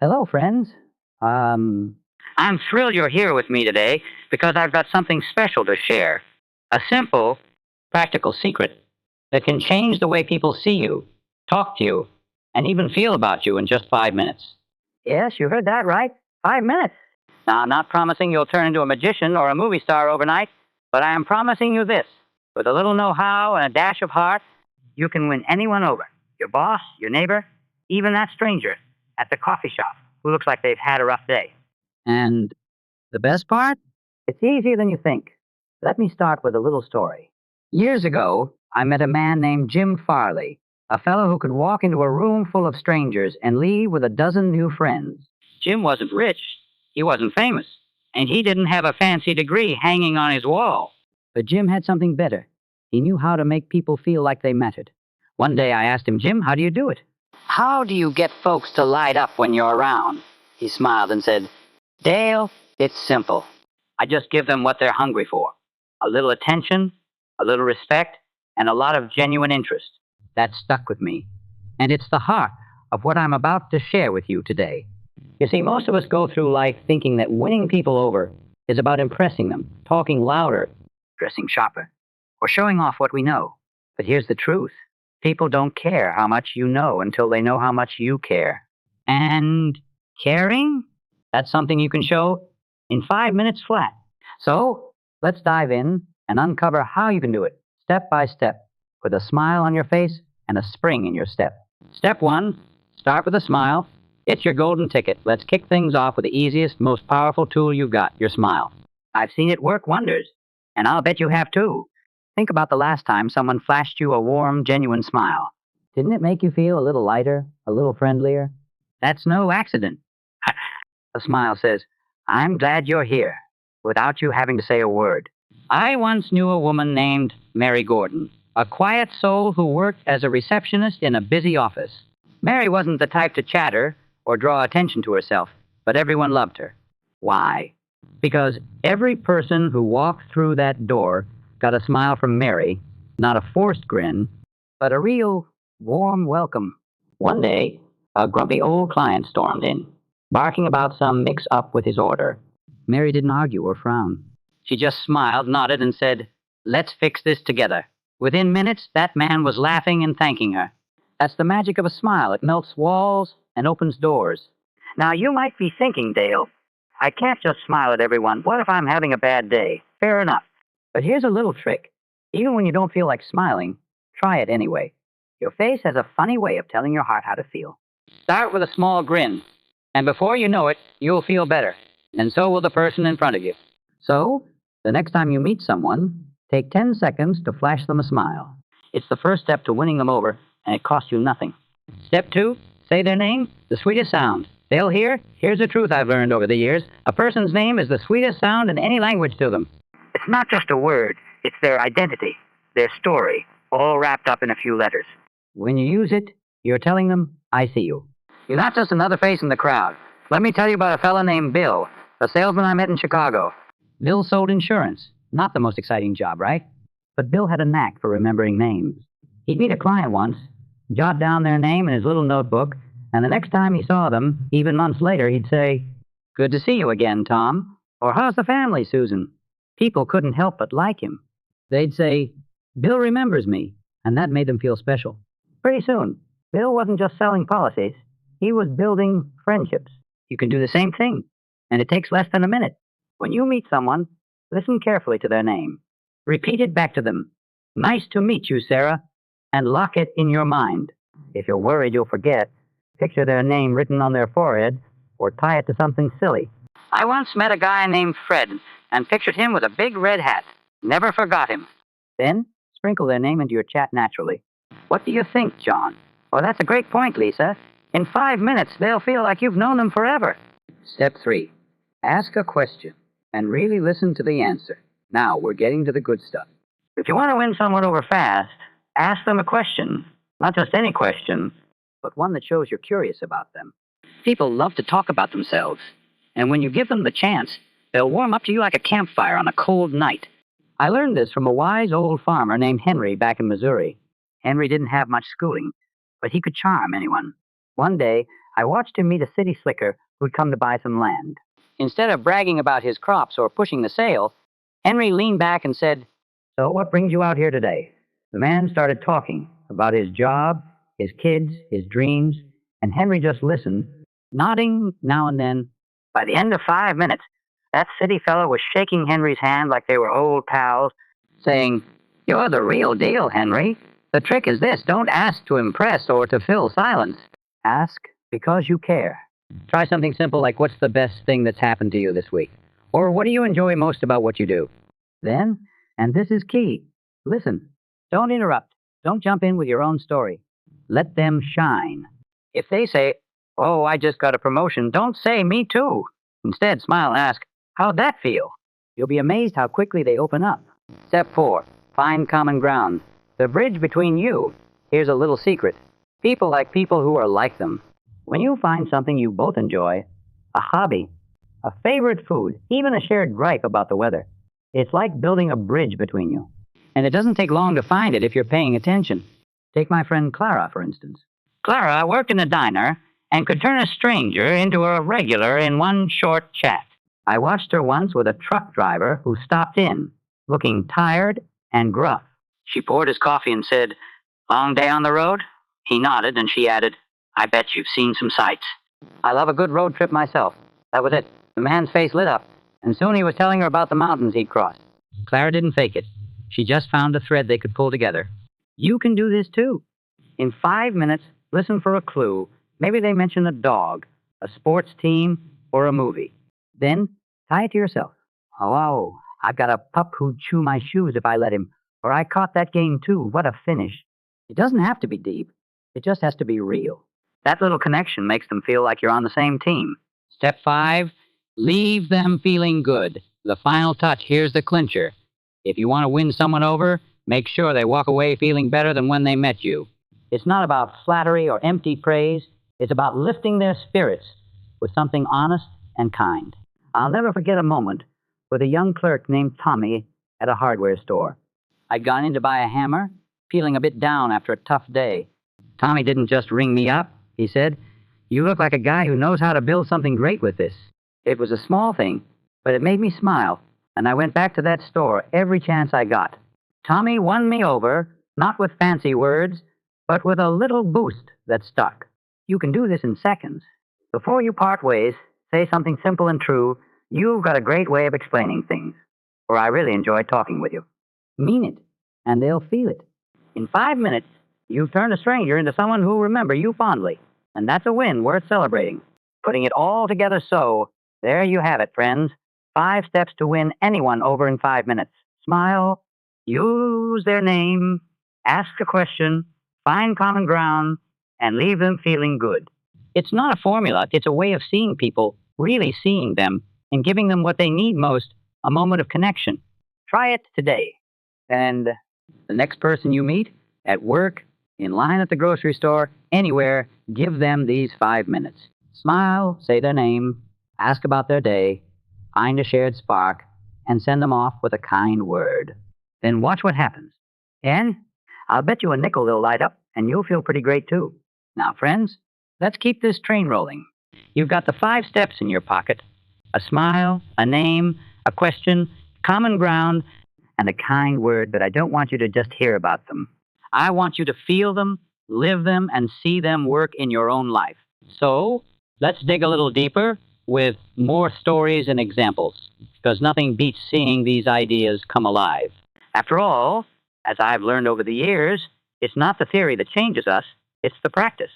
Hello, friends. I'm thrilled you're here with me today because I've got something special to share. A simple, practical secret that can change the way people see you, talk to you, and even feel about you in just 5 minutes. Yes, you heard that right. 5 minutes. Now, I'm not promising you'll turn into a magician or a movie star overnight, but I am promising you this. With a little know how and a dash of heart, you can win anyone over, your boss, your neighbor, even that stranger at the coffee shop who looks like they've had a rough day. And the best part? It's easier than you think. Let me start with a little story. Years ago, I met a man named Jim Farley, a fellow who could walk into a room full of strangers and leave with a dozen new friends. Jim wasn't rich, he wasn't famous, and he didn't have a fancy degree hanging on his wall. But Jim had something better. He knew how to make people feel like they mattered. One day I asked him, Jim, how do you do it? How do you get folks to light up when you're around? He smiled and said, Dale, it's simple. I just give them what they're hungry for. A little attention, a little respect, and a lot of genuine interest. That stuck with me. And it's the heart of what I'm about to share with you today. You see, most of us go through life thinking that winning people over is about impressing them, talking louder, dressing sharper, or showing off what we know. But here's the truth. People don't care how much you know until they know how much you care. And caring? That's something you can show in 5 minutes flat. So let's dive in and uncover how you can do it step by step with a smile on your face and a spring in your step. Step one, start with a smile. It's your golden ticket. Let's kick things off with the easiest, most powerful tool you've got, your smile. I've seen it work wonders, and I'll bet you have too. Think about the last time someone flashed you a warm, genuine smile. Didn't it make you feel a little lighter, a little friendlier? That's no accident. A smile says, I'm glad you're here, without you having to say a word. I once knew a woman named Mary Gordon, a quiet soul who worked as a receptionist in a busy office. Mary wasn't the type to chatter or draw attention to herself, but everyone loved her. Why? Because every person who walked through that door got a smile from Mary, not a forced grin, but a real warm welcome. One day, a grumpy old client stormed in, barking about some mix-up with his order. Mary didn't argue or frown. She just smiled, nodded, and said, Let's fix this together. Within minutes, that man was laughing and thanking her. That's the magic of a smile. It melts walls and opens doors. Now, you might be thinking, Dale, I can't just smile at everyone. What if I'm having a bad day? Fair enough. But here's a little trick. Even when you don't feel like smiling, try it anyway. Your face has a funny way of telling your heart how to feel. Start with a small grin, and before you know it, you'll feel better, and so will the person in front of you. So, the next time you meet someone, take 10 seconds to flash them a smile. It's the first step to winning them over, and it costs you nothing. Step two, say their name, the sweetest sound. They'll hear, here's the truth I've learned over the years, a person's name is the sweetest sound in any language to them. It's not just a word, it's their identity, their story, all wrapped up in a few letters. When you use it, you're telling them, I see you. You're not just another face in the crowd. Let me tell you about a fella named Bill, a salesman I met in Chicago. Bill sold insurance. Not the most exciting job, right? But Bill had a knack for remembering names. He'd meet a client once, jot down their name in his little notebook, and the next time he saw them, even months later, he'd say, Good to see you again, Tom. Or how's the family, Susan? People couldn't help but like him. They'd say, Bill remembers me, and that made them feel special. Pretty soon, Bill wasn't just selling policies. He was building friendships. You can do the same thing, and it takes less than a minute. When you meet someone, listen carefully to their name. Repeat it back to them. Nice to meet you, Sarah, and lock it in your mind. If you're worried you'll forget, picture their name written on their forehead or tie it to something silly. I once met a guy named Fred and pictured him with a big red hat. Never forgot him. Then, sprinkle their name into your chat naturally. What do you think, John? Oh, that's a great point, Lisa. In 5 minutes, they'll feel like you've known them forever. Step 3. Ask a question and really listen to the answer. Now, we're getting to the good stuff. If you want to win someone over fast, ask them a question. Not just any question, but one that shows you're curious about them. People love to talk about themselves, and when you give them the chance, they'll warm up to you like a campfire on a cold night. I learned this from a wise old farmer named Henry back in Missouri. Henry didn't have much schooling, but he could charm anyone. One day, I watched him meet a city slicker who'd come to buy some land. Instead of bragging about his crops or pushing the sale, Henry leaned back and said, "So what brings you out here today?" The man started talking about his job, his kids, his dreams, and Henry just listened, nodding now and then. By the end of 5 minutes, that city fellow was shaking Henry's hand like they were old pals, saying, "You're the real deal, Henry. The trick is this: don't ask to impress or to fill silence. Ask because you care." Try something simple like, "What's the best thing that's happened to you this week?" Or, "What do you enjoy most about what you do?" Then, and this is key, listen. Don't interrupt. Don't jump in with your own story. Let them shine. If they say, "Oh, I just got a promotion," don't say, "Me too." Instead, smile and ask, "How'd that feel?" You'll be amazed how quickly they open up. Step 4, find common ground. The bridge between you. Here's a little secret. People like people who are like them. When you find something you both enjoy, a hobby, a favorite food, even a shared gripe about the weather, it's like building a bridge between you. And it doesn't take long to find it if you're paying attention. Take my friend Clara, for instance. Clara worked in a diner and could turn a stranger into a regular in one short chat. I watched her once with a truck driver who stopped in, looking tired and gruff. She poured his coffee and said, "Long day on the road?" He nodded and she added, "I bet you've seen some sights." I love a good road trip myself. That was it. The man's face lit up, and soon he was telling her about the mountains he'd crossed. Clara didn't fake it. She just found a thread they could pull together. You can do this too. In 5 minutes, listen for a clue. Maybe they mention a dog, a sports team, or a movie. Then, tie it to yourself. "Oh, I've got a pup who'd chew my shoes if I let him," or "I caught that game too. What a finish." It doesn't have to be deep. It just has to be real. That little connection makes them feel like you're on the same team. Step 5, leave them feeling good. The final touch, here's the clincher. If you want to win someone over, make sure they walk away feeling better than when they met you. It's not about flattery or empty praise. It's about lifting their spirits with something honest and kind. I'll never forget a moment with a young clerk named Tommy at a hardware store. I'd gone in to buy a hammer, feeling a bit down after a tough day. Tommy didn't just ring me up. He said, "You look like a guy who knows how to build something great with this." It was a small thing, but it made me smile, and I went back to that store every chance I got. Tommy won me over, not with fancy words, but with a little boost that stuck. You can do this in seconds. Before you part ways, say something simple and true. "You've got a great way of explaining things," or "I really enjoyed talking with you." Mean it, and they'll feel it. In 5 minutes, you've turned a stranger into someone who'll remember you fondly, and that's a win worth celebrating. Putting it all together so, there you have it, friends. 5 steps to win anyone over in 5 minutes. Smile, use their name, ask a question, find common ground, and leave them feeling good. It's not a formula, it's a way of seeing people, really seeing them, and giving them what they need most, a moment of connection. Try it today. And the next person you meet, at work, in line at the grocery store, anywhere, give them these 5 minutes. Smile, say their name, ask about their day, find a shared spark, and send them off with a kind word. Then watch what happens. And I'll bet you a nickel they'll light up, and you'll feel pretty great too. Now, friends, let's keep this train rolling. You've got the 5 steps in your pocket: a smile, a name, a question, common ground, and a kind word, but I don't want you to just hear about them. I want you to feel them, live them, and see them work in your own life. So, let's dig a little deeper with more stories and examples, because nothing beats seeing these ideas come alive. After all, as I've learned over the years, it's not the theory that changes us, it's the practice.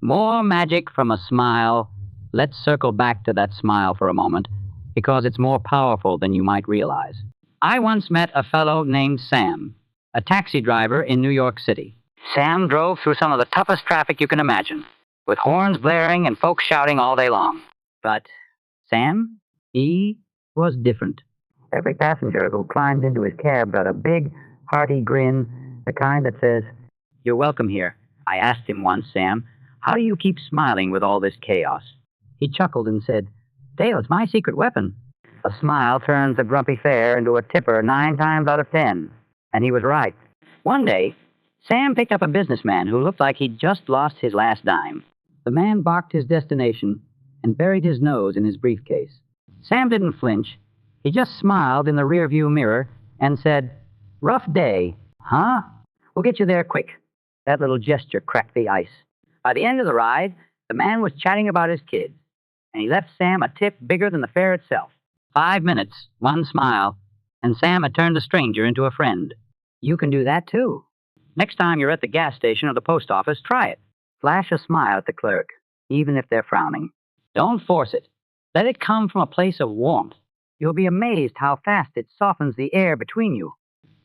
More magic from a smile. Let's circle back to that smile for a moment, because it's more powerful than you might realize. I once met a fellow named Sam, a taxi driver in New York City. Sam drove through some of the toughest traffic you can imagine, with horns blaring and folks shouting all day long. But Sam, he was different. Every passenger who climbed into his cab got a big, hearty grin, the kind that says, "You're welcome here." I asked him once, "Sam, how do you keep smiling with all this chaos?" He chuckled and said, "Dale, it's my secret weapon." A smile turns a grumpy fare into a tipper 9 times out of 10. And he was right. One day, Sam picked up a businessman who looked like he'd just lost his last dime. The man barked his destination and buried his nose in his briefcase. Sam didn't flinch. He just smiled in the rearview mirror and said, "Rough day, huh? We'll get you there quick." That little gesture cracked the ice. By the end of the ride, the man was chatting about his kids, and he left Sam a tip bigger than the fare itself. 5 minutes, one smile, and Sam had turned a stranger into a friend. You can do that too. Next time you're at the gas station or the post office, try it. Flash a smile at the clerk, even if they're frowning. Don't force it. Let it come from a place of warmth. You'll be amazed how fast it softens the air between you.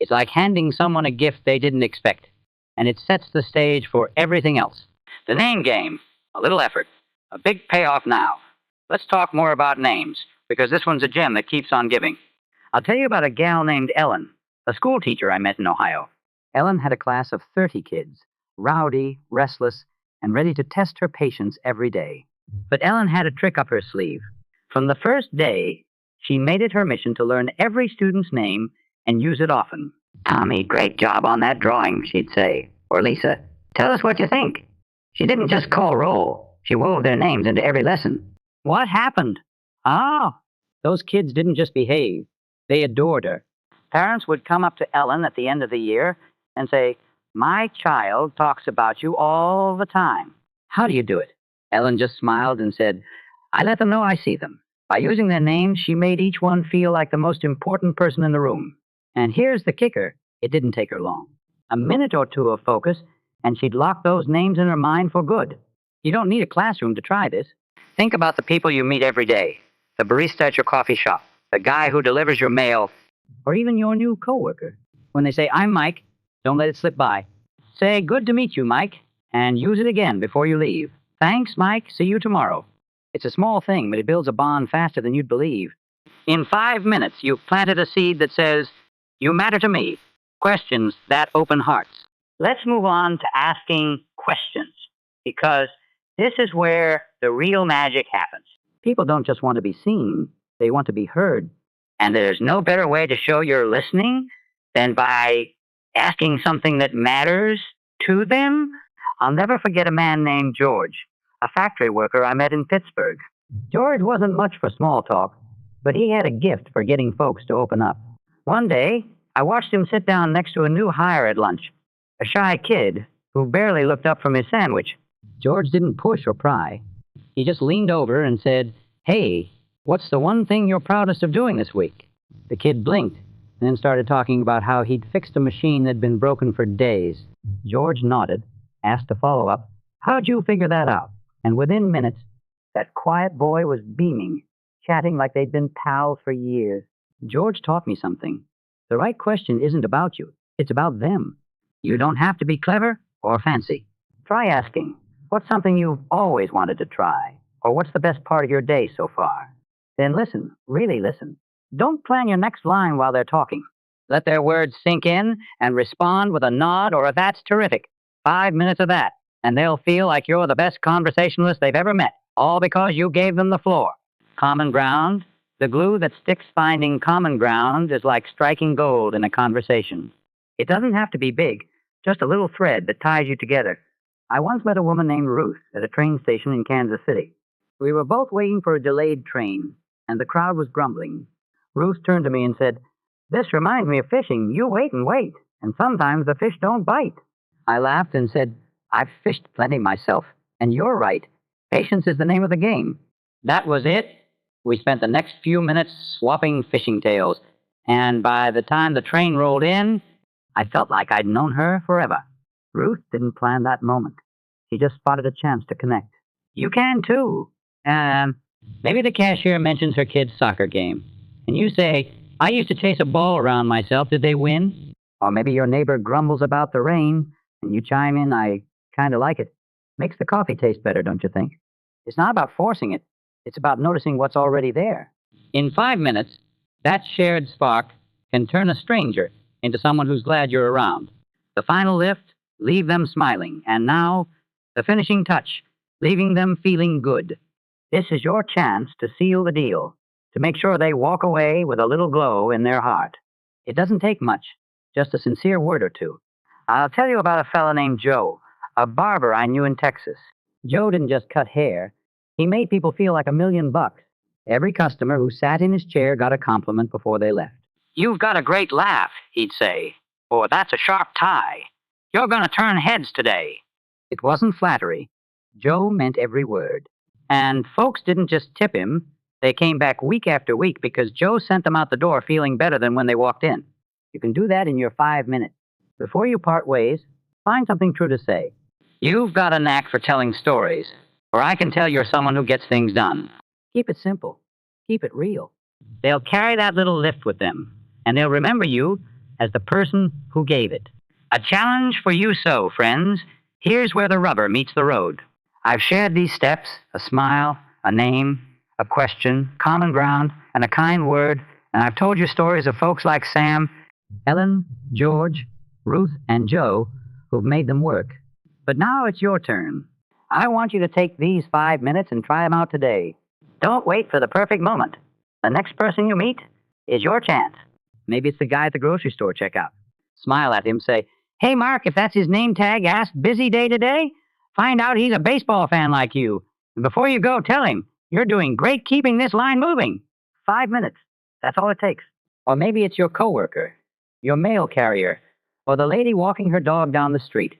It's like handing someone a gift they didn't expect, and it sets the stage for everything else. The name game. A little effort. A big payoff now. Let's talk more about names, because this one's a gem that keeps on giving. I'll tell you about a gal named Ellen, a school teacher I met in Ohio. Ellen had a class of 30 kids, rowdy, restless, and ready to test her patience every day. But Ellen had a trick up her sleeve. From the first day, she made it her mission to learn every student's name and use it often. "Tommy, great job on that drawing," she'd say. Or Lisa, "Tell us what you think." She didn't just call roll. She wove their names into every lesson. What happened? Oh, those kids didn't just behave. They adored her. Parents would come up to Ellen at the end of the year and say, "My child talks about you all the time. How do you do it?" Ellen just smiled and said, "I let them know I see them." By using their names, she made each one feel like the most important person in the room. And here's the kicker. It didn't take her long. A minute or two of focus, and she'd lock those names in her mind for good. You don't need a classroom to try this. Think about the people you meet every day. The barista at your coffee shop, the guy who delivers your mail, or even your new coworker. When they say, "I'm Mike," don't let it slip by. Say, "Good to meet you, Mike," and use it again before you leave. "Thanks, Mike. See you tomorrow." It's a small thing, but it builds a bond faster than you'd believe. In 5 minutes, you've planted a seed that says, "You matter to me." Questions that open hearts. Let's move on to asking questions, because this is where the real magic happens. People don't just want to be seen, they want to be heard. And there's no better way to show you're listening than by asking something that matters to them. I'll never forget a man named George, a factory worker I met in Pittsburgh. George wasn't much for small talk, but he had a gift for getting folks to open up. One day, I watched him sit down next to a new hire at lunch, a shy kid who barely looked up from his sandwich. George didn't push or pry. He just leaned over and said, "Hey, what's the one thing you're proudest of doing this week?" The kid blinked, and then started talking about how he'd fixed a machine that'd been broken for days. George nodded, asked a follow-up, "How'd you figure that out?" And within minutes, that quiet boy was beaming, chatting like they'd been pals for years. George taught me something. The right question isn't about you, it's about them. You don't have to be clever or fancy. Try asking, "What's something you've always wanted to try?" Or "What's the best part of your day so far?" Then listen, really listen. Don't plan your next line while they're talking. Let their words sink in and respond with a nod or a "That's terrific." 5 minutes of that, and they'll feel like you're the best conversationalist they've ever met, all because you gave them the floor. Common ground. The glue that sticks finding common ground is like striking gold in a conversation. It doesn't have to be big, just a little thread that ties you together. I once met a woman named Ruth at a train station in Kansas City. We were both waiting for a delayed train, and the crowd was grumbling. Ruth turned to me and said, "This reminds me of fishing. You wait and wait, and sometimes the fish don't bite." I laughed and said, "I've fished plenty myself, and you're right. Patience is the name of the game." That was it. We spent the next few minutes swapping fishing tales, and by the time the train rolled in, I felt like I'd known her forever. Ruth didn't plan that moment. She just spotted a chance to connect. You can too. Maybe the cashier mentions her kid's soccer game, and you say, "I used to chase a ball around myself. Did they win?" Or maybe your neighbor grumbles about the rain, and you chime in, "I kind of like it." Makes the coffee taste better, don't you think? It's not about forcing it. It's about noticing what's already there. In 5 minutes, that shared spark can turn a stranger into someone who's glad you're around. The final lift, leave them smiling. And now, the finishing touch, leaving them feeling good. This is your chance to seal the deal, to make sure they walk away with a little glow in their heart. It doesn't take much, just a sincere word or two. I'll tell you about a fellow named Joe, a barber I knew in Texas. Joe didn't just cut hair, he made people feel like $1,000,000. Every customer who sat in his chair got a compliment before they left. You've got a great laugh, he'd say, or that's a sharp tie. You're going to turn heads today. It wasn't flattery. Joe meant every word. And folks didn't just tip him, they came back week after week because Joe sent them out the door feeling better than when they walked in. You can do that in your 5 minutes. Before you part ways, find something true to say. You've got a knack for telling stories, or I can tell you're someone who gets things done. Keep it simple. Keep it real. They'll carry that little lift with them, and they'll remember you as the person who gave it. A challenge for you so, friends. Here's where the rubber meets the road. I've shared these steps, a smile, a name, a question, common ground, and a kind word, and I've told you stories of folks like Sam, Ellen, George, Ruth, and Joe who've made them work. But now it's your turn. I want you to take these 5 minutes and try them out today. Don't wait for the perfect moment. The next person you meet is your chance. Maybe it's the guy at the grocery store checkout. Smile at him, say, "Hey, Mark, if that's his name tag, ask busy day today. Find out he's a baseball fan like you. And before you go, tell him, you're doing great keeping this line moving." 5 minutes. That's all it takes. Or maybe it's your coworker, your mail carrier, or the lady walking her dog down the street.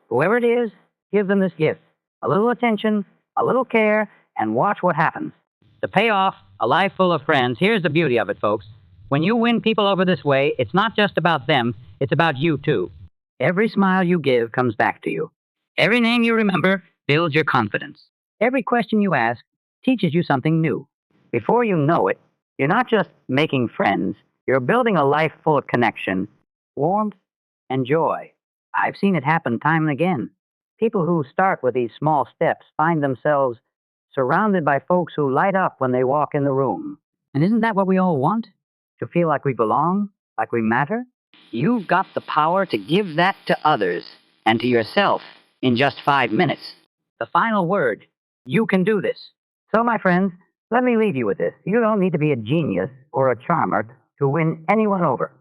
Whoever it is, give them this gift. A little attention, a little care, and watch what happens. The payoff, a life full of friends. Here's the beauty of it, folks. When you win people over this way, it's not just about them, it's about you too. Every smile you give comes back to you. Every name you remember builds your confidence. Every question you ask teaches you something new. Before you know it, you're not just making friends, you're building a life full of connection, warmth, and joy. I've seen it happen time and again. People who start with these small steps find themselves surrounded by folks who light up when they walk in the room. And isn't that what we all want? To feel like we belong, like we matter? You've got the power to give that to others and to yourself in just 5 minutes. The final word, you can do this. So, my friends, let me leave you with this. You don't need to be a genius or a charmer to win anyone over.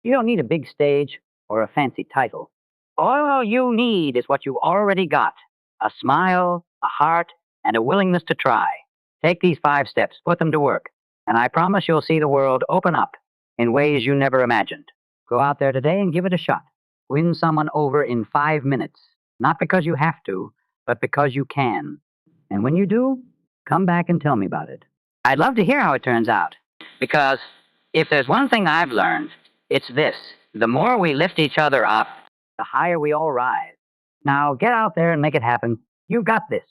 You don't need a big stage or a fancy title. All you need is what you already got: a smile, a heart, and a willingness to try. Take these 5 steps, put them to work, and I promise you'll see the world open up in ways you never imagined. Go out there today and give it a shot. Win someone over in 5 minutes, not because you have to, but because you can. And when you do, come back and tell me about it. I'd love to hear how it turns out, because if there's one thing I've learned, it's this: the more we lift each other up, the higher we all rise. Now get out there and make it happen. You've got this.